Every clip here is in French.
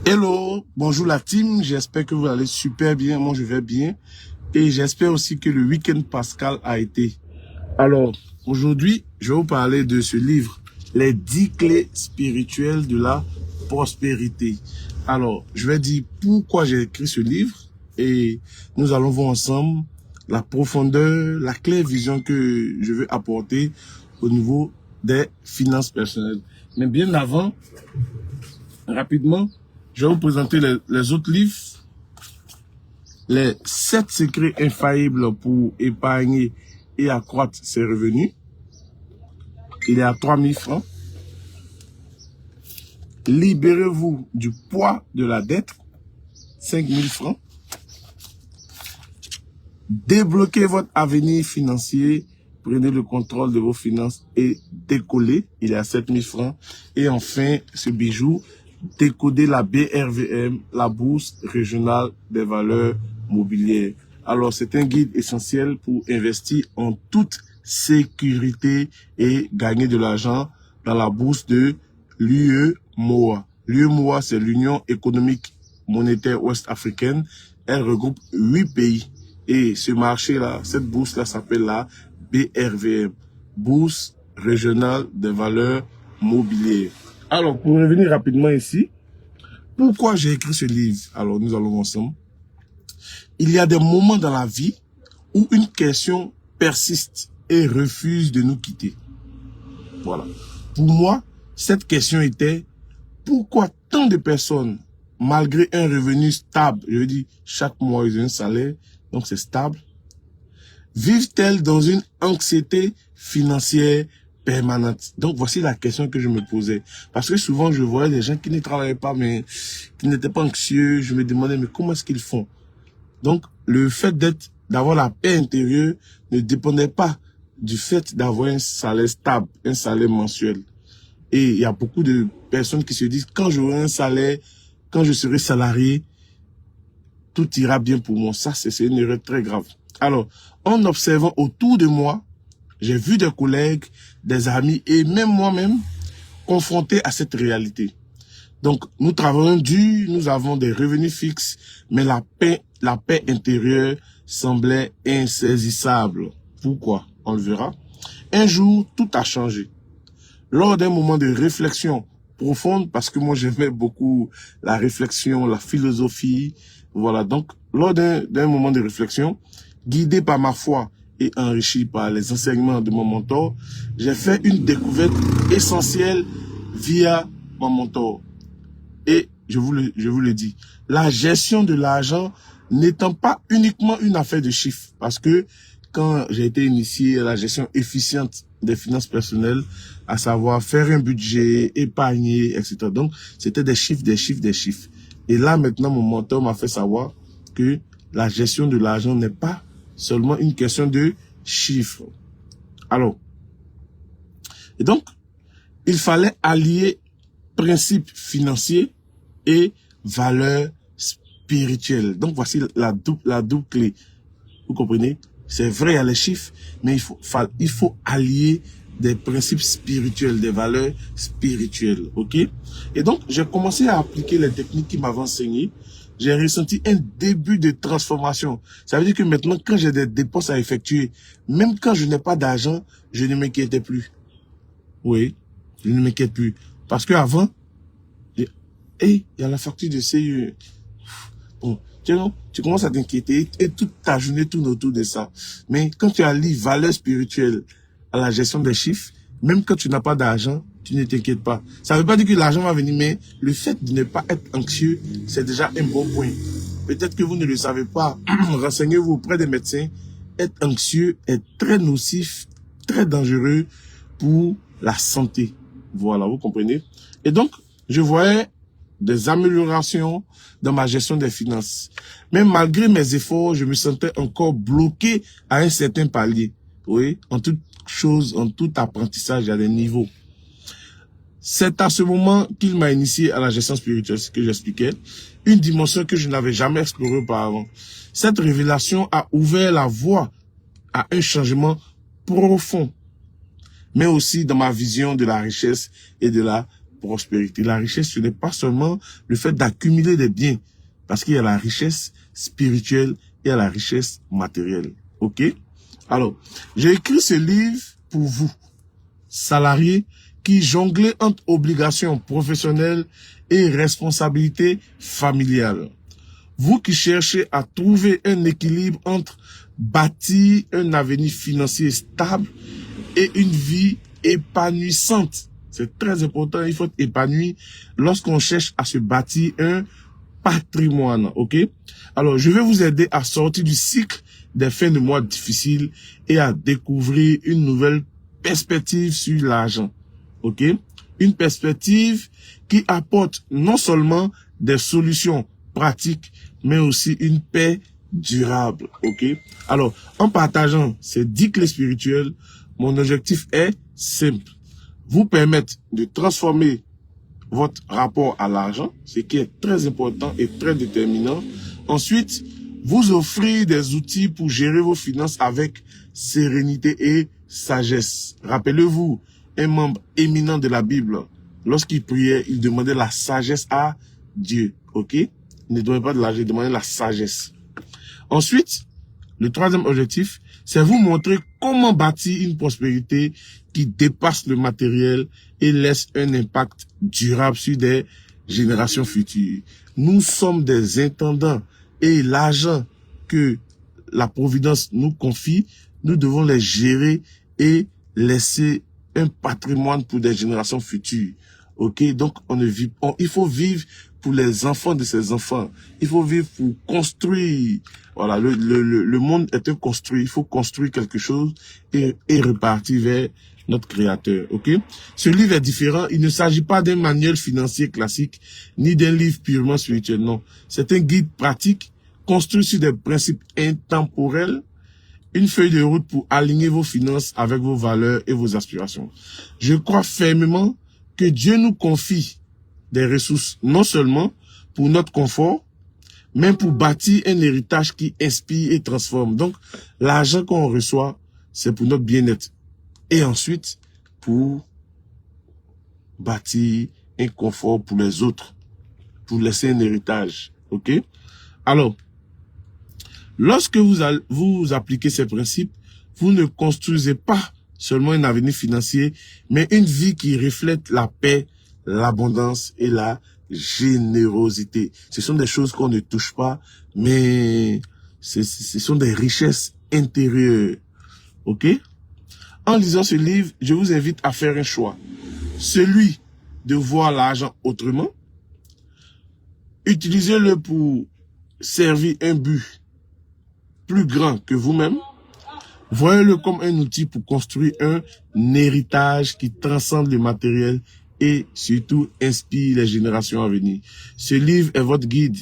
Hello, bonjour la team, j'espère que vous allez super bien, moi je vais bien et j'espère aussi que le week-end pascal a été. Alors, aujourd'hui, je vais vous parler de ce livre, Les 10 clés spirituelles de la prospérité. Alors, je vais dire pourquoi j'ai écrit ce livre et nous allons voir ensemble la profondeur, la claire vision que je veux apporter au niveau des finances personnelles. Mais bien avant, rapidement, je vais vous présenter les autres livres. Les 7 secrets infaillibles pour épargner et accroître ses revenus. Il est à 3000 francs. Libérez-vous du poids de la dette. 5000 francs. Débloquez votre avenir financier. Prenez le contrôle de vos finances et décollez. Il est à 7000 francs. Et enfin, ce bijou, décoder la BRVM, la Bourse régionale des valeurs mobilières. Alors, c'est un guide essentiel pour investir en toute sécurité et gagner de l'argent dans la bourse de l'UEMOA. L'UEMOA, c'est l'Union économique monétaire ouest-africaine. Elle regroupe 8 pays. Et ce marché-là, cette bourse-là s'appelle la BRVM, Bourse régionale des valeurs mobilières. Alors, pour revenir rapidement ici, pourquoi j'ai écrit ce livre? Alors, nous allons ensemble. Il y a des moments dans la vie où une question persiste et refuse de nous quitter. Voilà. Pour moi, cette question était, pourquoi tant de personnes, malgré un revenu stable, je veux dire, chaque mois ils ont un salaire, donc c'est stable, vivent-elles dans une anxiété financière permanente? Donc, voici la question que je me posais. Parce que souvent, je voyais des gens qui ne travaillaient pas, mais qui n'étaient pas anxieux. Je me demandais, mais comment est-ce qu'ils font? Donc, le fait d'avoir la paix intérieure ne dépendait pas du fait d'avoir un salaire stable, un salaire mensuel. Et il y a beaucoup de personnes qui se disent, quand j'aurai un salaire, quand je serai salarié, tout ira bien pour moi. Ça, c'est une erreur très grave. Alors, en observant autour de moi, j'ai vu des collègues, des amis et même moi-même confrontés à cette réalité. Donc, nous travaillons dur, nous avons des revenus fixes, mais la paix intérieure semblait insaisissable. Pourquoi? On le verra. Un jour, tout a changé. Lors d'un moment de réflexion profonde, parce que moi j'aimais beaucoup la réflexion, la philosophie, voilà. Donc, lors d'un moment de réflexion, guidé par ma foi et enrichi par les enseignements de mon mentor, j'ai fait une découverte essentielle via mon mentor. Et je vous le dis, la gestion de l'argent n'étant pas uniquement une affaire de chiffres, parce que quand j'ai été initié à la gestion efficiente des finances personnelles, à savoir faire un budget, épargner, etc. Donc, c'était des chiffres, des chiffres, des chiffres. Et là, maintenant, mon mentor m'a fait savoir que la gestion de l'argent n'est pas seulement une question de chiffres. Alors, et donc, il fallait allier principes financiers et valeurs spirituelles. Donc, voici la double clé. Vous comprenez? C'est vrai, il y a les chiffres, mais il faut allier des principes spirituels, des valeurs spirituelles, ok? Et donc, j'ai commencé à appliquer les techniques qui m'avaient enseigné. J'ai ressenti un début de transformation. Ça veut dire que maintenant, quand j'ai des dépenses à effectuer, même quand je n'ai pas d'argent, je ne m'inquiétais plus. Oui, je ne m'inquiète plus. Parce que avant, il y a la facture de CIE. Bon, tu commences à t'inquiéter et toute ta journée tourne autour de ça. Mais quand tu allies valeurs spirituelles à la gestion des chiffres, même quand tu n'as pas d'argent, tu ne t'inquiètes pas. Ça ne veut pas dire que l'argent va venir, mais le fait de ne pas être anxieux, c'est déjà un bon point. Peut-être que vous ne le savez pas. Renseignez-vous auprès des médecins. Être anxieux est très nocif, très dangereux pour la santé. Voilà, vous comprenez? Et donc, je voyais des améliorations dans ma gestion des finances. Mais malgré mes efforts, je me sentais encore bloqué à un certain palier. Oui, en toute chose, en tout apprentissage, il y a des niveaux. C'est à ce moment qu'il m'a initié à la gestion spirituelle, ce que j'expliquais, une dimension que je n'avais jamais explorée auparavant. Cette révélation a ouvert la voie à un changement profond, mais aussi dans ma vision de la richesse et de la prospérité. La richesse, ce n'est pas seulement le fait d'accumuler des biens, parce qu'il y a la richesse spirituelle et il y a la richesse matérielle. Ok? Alors, j'ai écrit ce livre pour vous, salariés, qui jonglez entre obligations professionnelles et responsabilités familiales. Vous qui cherchez à trouver un équilibre entre bâtir un avenir financier stable et une vie épanouissante. C'est très important, il faut être épanoui lorsqu'on cherche à se bâtir un patrimoine, ok? Alors, je vais vous aider à sortir du cycle des fins de mois difficiles et à découvrir une nouvelle perspective sur l'argent, ok? Une perspective qui apporte non seulement des solutions pratiques, mais aussi une paix durable, ok? Alors, en partageant ces 10 clés spirituelles, mon objectif est simple. Vous permettre de transformer votre rapport à l'argent, ce qui est très important et très déterminant. Ensuite, vous offrir des outils pour gérer vos finances avec sérénité et sagesse. Rappelez-vous, un membre éminent de la Bible, lorsqu'il priait, il demandait la sagesse à Dieu, ok? Il ne demandait pas de l'argent, il demandait la sagesse. Ensuite, le troisième objectif, c'est vous montrer comment bâtir une prospérité qui dépasse le matériel et laisse un impact durable sur des générations futures. Nous sommes des intendants et l'argent que la Providence nous confie, nous devons les gérer et laisser un patrimoine pour des générations futures. Ok, donc il faut vivre pour les enfants de ses enfants. Il faut vivre pour construire. Voilà, le monde est construit. Il faut construire quelque chose et repartir vers notre créateur. Ok, ce livre est différent. Il ne s'agit pas d'un manuel financier classique ni d'un livre purement spirituel. Non, c'est un guide pratique construit sur des principes intemporels. Une feuille de route pour aligner vos finances avec vos valeurs et vos aspirations. Je crois fermement que Dieu nous confie des ressources non seulement pour notre confort, mais pour bâtir un héritage qui inspire et transforme. Donc, l'argent qu'on reçoit, c'est pour notre bien-être. Et ensuite, pour bâtir un confort pour les autres, pour laisser un héritage. Ok? Alors, lorsque vous appliquez ces principes, vous ne construisez pas seulement un avenir financier, mais une vie qui reflète la paix, l'abondance et la générosité. Ce sont des choses qu'on ne touche pas, mais ce sont des richesses intérieures. Ok? En lisant ce livre, je vous invite à faire un choix. Celui de voir l'argent autrement. Utilisez-le pour servir un but plus grand que vous-même. Voyez-le comme un outil pour construire un héritage qui transcende le matériel et surtout inspire les générations à venir. Ce livre est votre guide.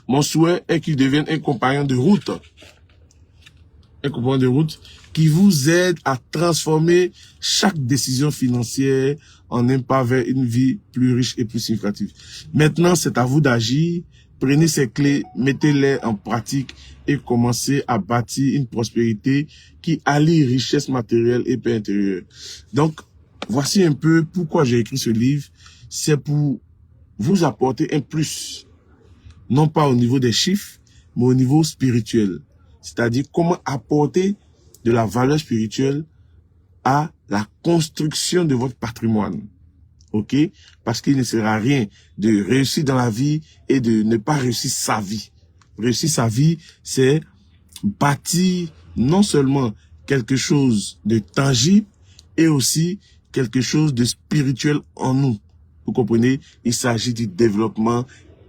Mon souhait est qu'il devienne un compagnon de route. Un compagnon de route qui vous aide à transformer chaque décision financière en un pas vers une vie plus riche et plus significative. Maintenant, c'est à vous d'agir. Prenez ces clés, mettez-les en pratique et commencez à bâtir une prospérité qui allie richesse matérielle et paix intérieure. Donc, voici un peu pourquoi j'ai écrit ce livre. C'est pour vous apporter un plus, non pas au niveau des chiffres, mais au niveau spirituel. C'est-à-dire comment apporter de la valeur spirituelle à la construction de votre patrimoine. Ok? Parce qu'il ne sert à rien de réussir dans la vie et de ne pas réussir sa vie. Réussir sa vie, c'est bâtir non seulement quelque chose de tangible et aussi quelque chose de spirituel en nous. Vous comprenez? Il s'agit du développement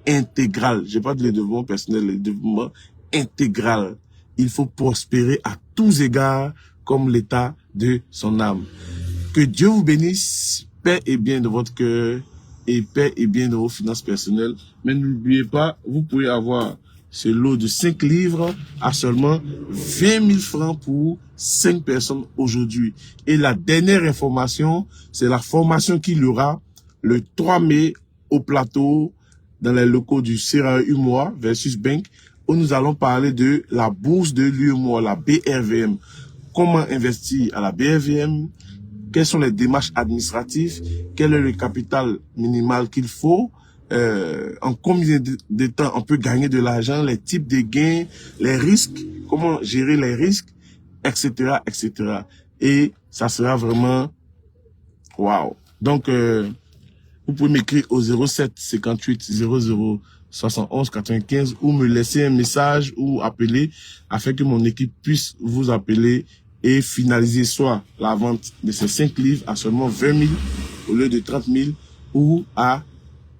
intégral. Je parle de développement personnel, le développement intégral. Il faut prospérer à tous égards comme l'état de son âme. Que Dieu vous bénisse. Paix et bien de votre cœur et paix et bien de vos finances personnelles. Mais n'oubliez pas, vous pouvez avoir ce lot de 5 livres à seulement 20 000 francs pour 5 personnes aujourd'hui. Et la dernière information, c'est la formation qu'il y aura le 3 mai au plateau dans les locaux du CRA UMOA versus Bank, où nous allons parler de la bourse de l'UMOA, la BRVM. Comment investir à la BRVM? quelles sont les démarches administratives, quel est le capital minimal qu'il faut, en combien de temps on peut gagner de l'argent, les types de gains, les risques, comment gérer les risques, etc., etc. Et ça sera vraiment waouh. Donc, vous pouvez m'écrire au 07 58 00 71 95 ou me laisser un message ou appeler afin que mon équipe puisse vous appeler et finaliser soit la vente de ces 5 livres à seulement 20 000 au lieu de 30 000 ou à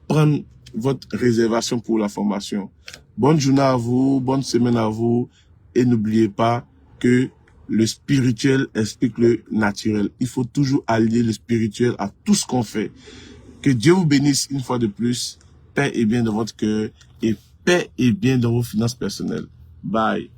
prendre votre réservation pour la formation. Bonne journée à vous, bonne semaine à vous et n'oubliez pas que le spirituel explique le naturel. Il faut toujours allier le spirituel à tout ce qu'on fait. Que Dieu vous bénisse une fois de plus. Paix et bien dans votre cœur et paix et bien dans vos finances personnelles. Bye.